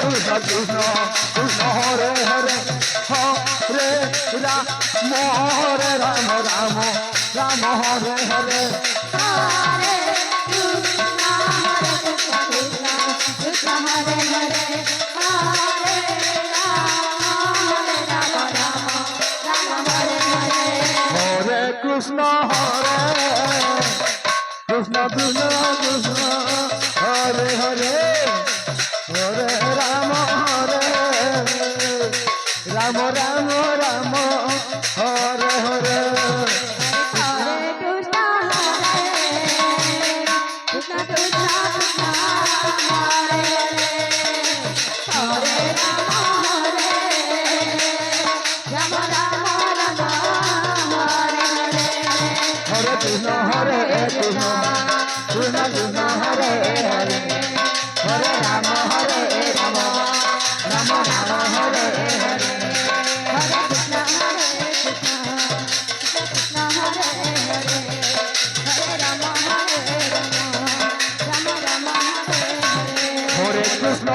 Krishna Krishna Hare Hare Hare Rama Hare Rama Rama Rama Hare Hare Hare Krishna Krishna Krishna Hare Hare Hare Rama Rama Rama Hare Hare Hare Krishna Hare Krishna Krishna Krishna Hare Hare Hare Rama Hare Rama Rama Rama Hare Hare Hare Krishna Krishna Krishna Hare Hare Rama Rama Rama Hare Hare Hare Krishna Hare Krishna Krishna Krishna Hare Hare Hare Rama Hare Rama Rama Rama Hare Hare Hare Krishna Krishna Hare Hare Hare Rama Rama Rama Hare Hare Hare Krishna